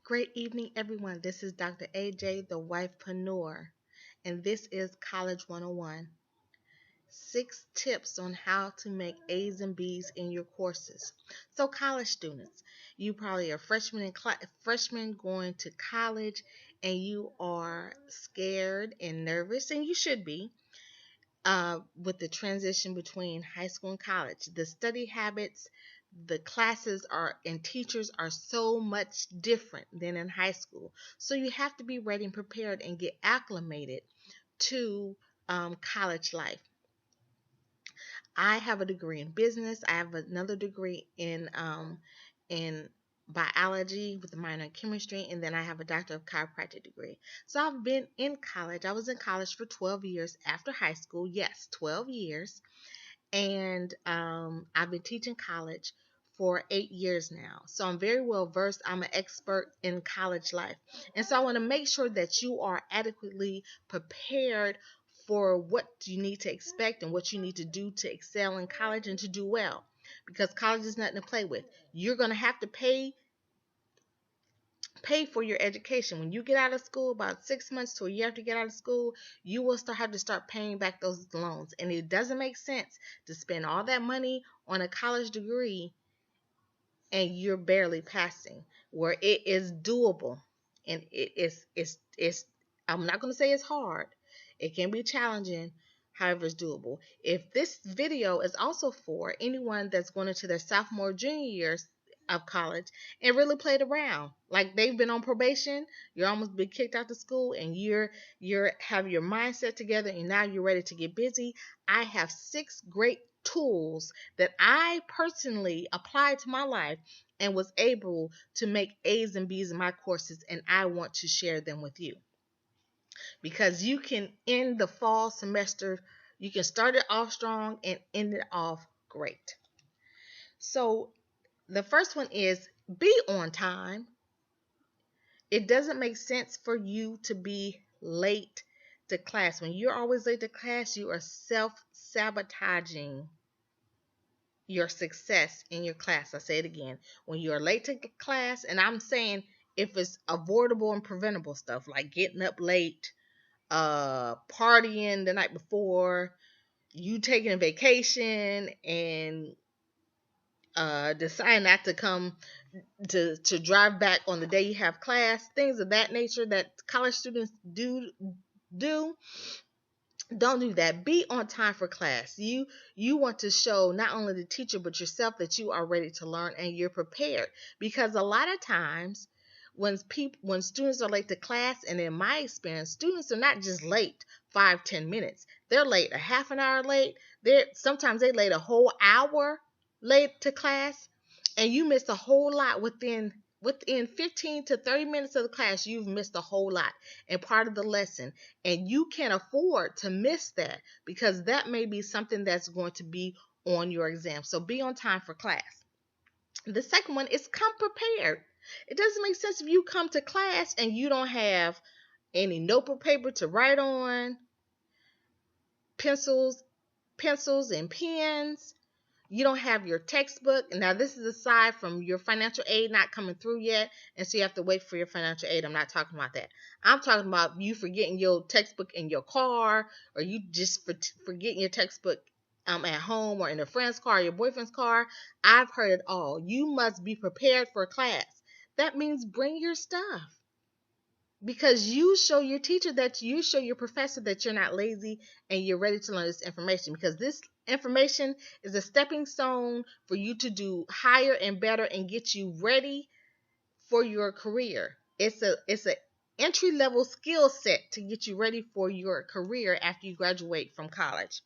Great evening, everyone. This is Dr. AJ, the wifepreneur, and this is College 101. 6 tips on how to make A's and B's in your courses. So, college students, you probably are freshmen going to college, and you are scared and nervous, and you should be with the transition between high school and college. The study habits, the classes are and teachers are so much different than in high school. So you have to be ready and prepared and get acclimated to college life. I have a degree in business. I have another degree in biology with a minor in chemistry, and then I have a doctor of chiropractic degree. So I've been in college. I was in college for 12 years after high school. Yes, 12 years. And I've been teaching college for 8 years now. So I'm very well versed. I'm an expert in college life. And so I want to make sure that you are adequately prepared for what you need to expect and what you need to do to excel in college and to do well. Because college is nothing to play with. You're going to have to pay for your education. When you get out of school, about 6 months to a year after you get out of school, you will have to start paying back those loans. And it doesn't make sense to spend all that money on a college degree and you're barely passing, where it is doable. And it's I'm not going to say it's hard. It can be challenging. However, it's doable. If this video is also for anyone that's going into their sophomore, junior years of college and really played around, like they've been on probation, you're almost been kicked out of school, and you're have your mindset together, and now you're ready to get busy. I have 6 great tools that I personally applied to my life and was able to make A's and B's in my courses, and I want to share them with you because you can end the fall semester, you can start it off strong and end it off great. So, the first one is be on time. It doesn't make sense for you to be late to class. When you're always late to class, you are self sabotaging your success in your class. I say it again. When you're late to class, and I'm saying if it's avoidable and preventable stuff like getting up late, partying the night before, you taking a vacation and decide not to come to drive back on the day you have class, things of that nature that college students do. Don't do that. Be on time for class. You want to show not only the teacher but yourself that you are ready to learn and you're prepared, because a lot of times when students are late to class, and in my experience, students are not just late 5-10 minutes. They're late a half an hour late. Sometimes they late a whole hour late to class, and you miss a whole lot within 15 to 30 minutes of the class. You've missed a whole lot and part of the lesson, and you can't afford to miss that because that may be something that's going to be on your exam. So be on time for class. The second one is come prepared. It doesn't make sense if you come to class and you don't have any notebook paper to write on, pencils and pens. You don't have your textbook. Now, this is aside from your financial aid not coming through yet, and so you have to wait for your financial aid. I'm not talking about that. I'm talking about you forgetting your textbook in your car, or you just forgetting your textbook at home or in a friend's car, your boyfriend's car. I've heard it all. You must be prepared for class. That means bring your stuff, because you show your teacher, that you show your professor that you're not lazy and you're ready to learn this information, because this information is a stepping stone for you to do higher and better and get you ready for your career. It's a entry level skill set to get you ready for your career after you graduate from college.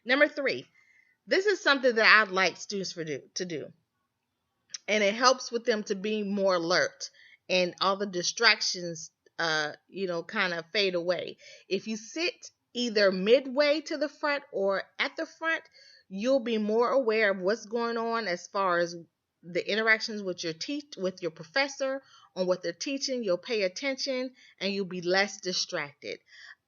Number 3, this is something that I'd like students to do, and it helps with them to be more alert and all the distractions kind of fade away. If you sit either midway to the front or at the front, you'll be more aware of what's going on as far as the interactions with with your professor on what they're teaching. You'll pay attention and you'll be less distracted.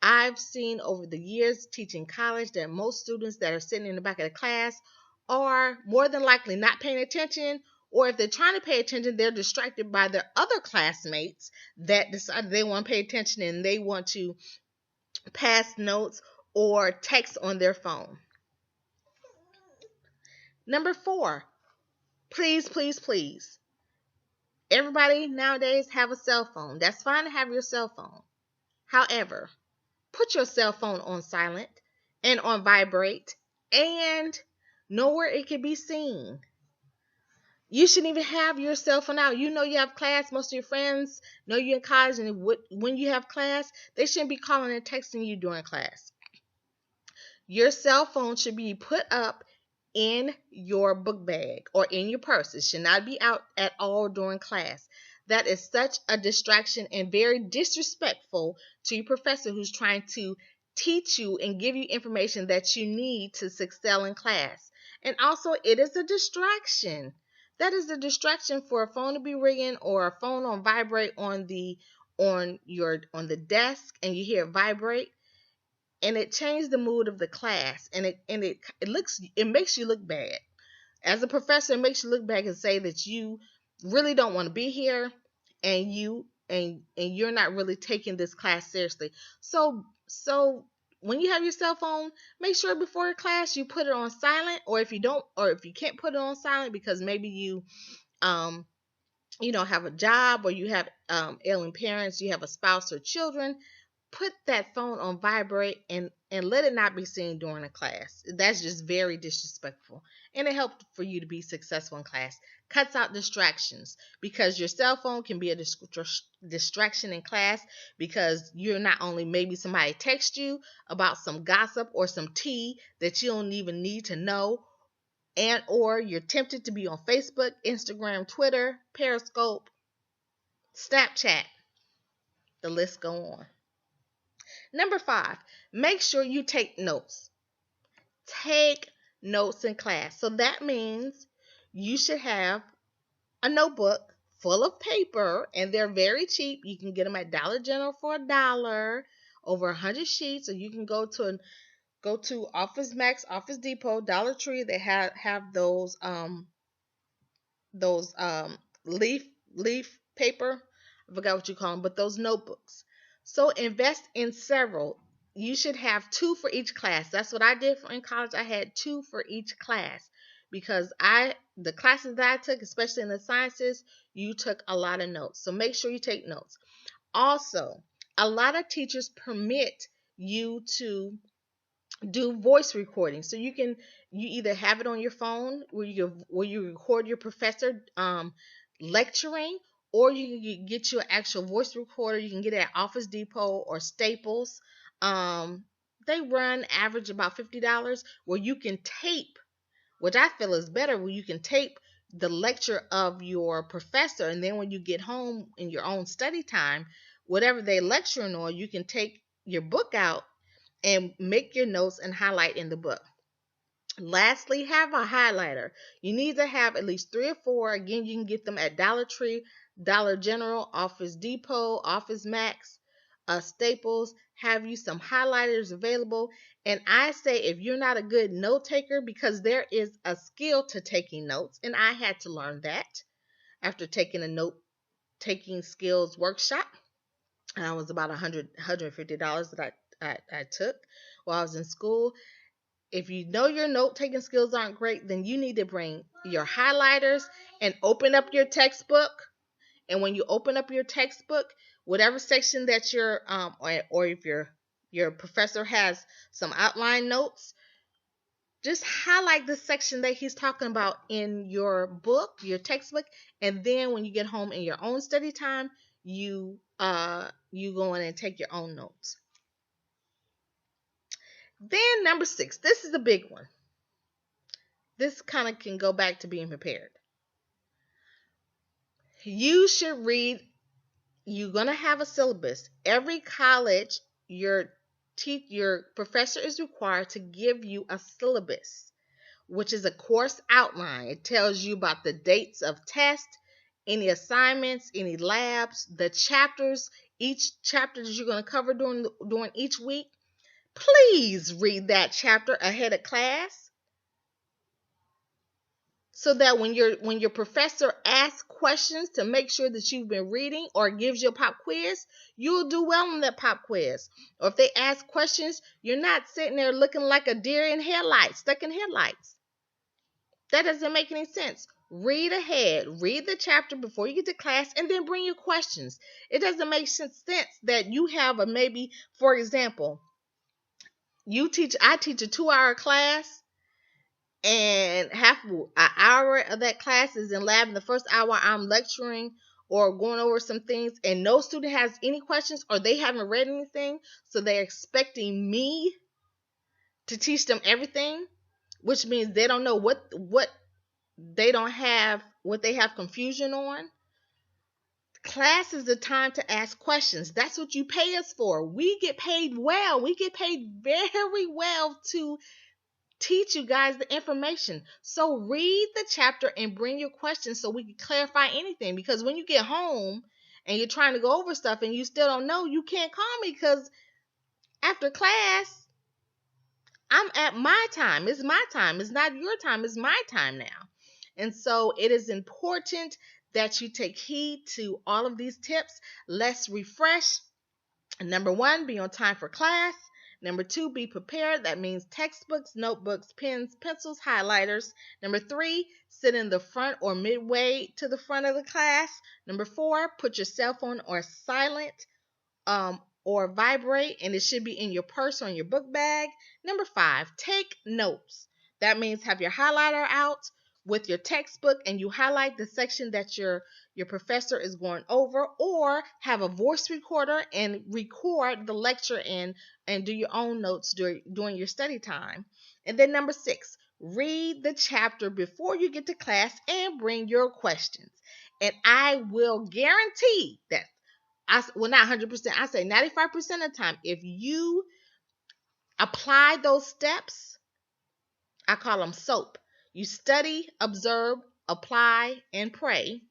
I've seen over the years teaching college that most students that are sitting in the back of the class are more than likely not paying attention Or if they're trying to pay attention, they're distracted by their other classmates that decided they want to pay attention and they want to pass notes or text on their phone. Number 4, please, please, please. Everybody nowadays have a cell phone. That's fine to have your cell phone. However, put your cell phone on silent and on vibrate and know where it can be seen. You shouldn't even have your cell phone out. You know you have class. Most of your friends know you're in college, and when you have class, they shouldn't be calling and texting you during class. Your cell phone should be put up in your book bag or in your purse. It should not be out at all during class. That is such a distraction and very disrespectful to your professor who's trying to teach you and give you information that you need to excel in class. And also, it is a distraction. That is a distraction for a phone to be ringing or a phone on vibrate on the desk, and you hear it vibrate, and it changed the mood of the class, and it makes you look bad. As a professor, it makes you look back and say that you really don't want to be here, and you're not really taking this class seriously. So when you have your cell phone, make sure before class you put it on silent, or if you can't put it on silent because maybe um have a job, or you have ailing parents, you have a spouse or children, put that phone on vibrate and let it not be seen during a class. That's just very disrespectful. And it helps for you to be successful in class. Cuts out distractions, because your cell phone can be a distraction in class, because you're not only, maybe somebody text you about some gossip or some tea that you don't even need to know, and or you're tempted to be on Facebook, Instagram, Twitter, Periscope, Snapchat. The list go on. Number 5, make sure you take notes. Take notes in class. So that means you should have a notebook full of paper, and they're very cheap. You can get them at Dollar General for $1, over 100 sheets, or you can go to Office Max, Office Depot, Dollar Tree. They have those leaf paper. I forgot what you call them, but those notebooks. So invest in several. You should have 2 for each class. That's what I did in college. I had 2 for each class, because the classes that I took, especially in the sciences, you took a lot of notes. So make sure you take notes. Also, a lot of teachers permit you to do voice recording. So you either have it on your phone where you record your professor lecturing, or you can get you an actual voice recorder. You can get it at Office Depot or Staples. They run average about $50, where you can tape, which I feel is better, where you can tape the lecture of your professor, and then when you get home in your own study time, whatever they lecturing on, you can take your book out and make your notes and highlight in the book. Lastly, have a highlighter. You need to have at least 3 or 4. Again, you can get them at Dollar Tree, Dollar General, Office Depot, Office Max, Staples. Have you some highlighters available. And I say, if you're not a good note taker, because there is a skill to taking notes, and I had to learn that after taking a note taking skills workshop. And I was about $150 that I took while I was in school. If you know your note taking skills aren't great, then you need to bring your highlighters and open up your textbook. And when you open up your textbook, whatever section that you're or if your professor has some outline notes, just highlight the section that he's talking about in your book, your textbook, and then when you get home in your own study time, you go in and take your own notes. Then number 6, this is a big one. This kind of can go back to being prepared. You should read. You're gonna have a syllabus. Every college, your professor is required to give you a syllabus, which is a course outline. It tells you about the dates of tests, any assignments, any labs, the chapters, each chapter that you're going to cover during each week. Please read that chapter ahead of class. so that when your professor asks questions to make sure that you've been reading or gives you a pop quiz, you'll do well on that pop quiz. Or if they ask questions, you're not sitting there looking like a deer in headlights, stuck in headlights. That doesn't make any sense. Read ahead, read the chapter before you get to class, and then bring your questions. It doesn't make sense that you have a maybe, for example, I teach a 2-hour class, and half an hour of that class is in lab, and the first hour I'm lecturing or going over some things, and no student has any questions or they haven't read anything, so they're expecting me to teach them everything, which means they don't know what they don't have, what they have confusion on. Class is the time to ask questions. That's what you pay us for. We get paid well. We get paid very well to teach you guys the information. So read the chapter and bring your questions so we can clarify anything. Because when you get home and you're trying to go over stuff and you still don't know, you can't call me, because after class, I'm at my time. It's my time. It's not your time. It's my time now. And so it is important that you take heed to all of these tips. Let's refresh. Number 1, be on time for class. Number 2, be prepared. That means textbooks, notebooks, pens, pencils, highlighters. Number 3, sit in the front or midway to the front of the class. Number 4, put your cell phone on silent or vibrate, and it should be in your purse or in your book bag. Number 5, take notes. That means have your highlighter out with your textbook and you highlight the section that your professor is going over, or have a voice recorder and record the lecture and do your own notes during your study time. And then number 6, read the chapter before you get to class and bring your questions. And I will guarantee that not 100%, I say 95% of the time, if you apply those steps, I call them SOAP. You study, observe, apply, and pray.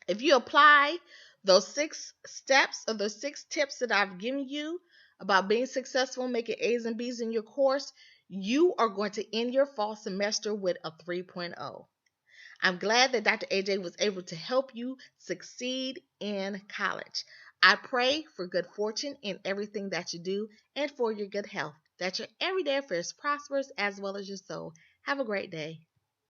If you apply those 6 steps or those 6 tips that I've given you about being successful, making A's and B's in your course, you are going to end your fall semester with a 3.0. I'm glad that Dr. AJ was able to help you succeed in college. I pray for good fortune in everything that you do and for your good health, that your everyday affairs prospers as well as your soul. Have a great day.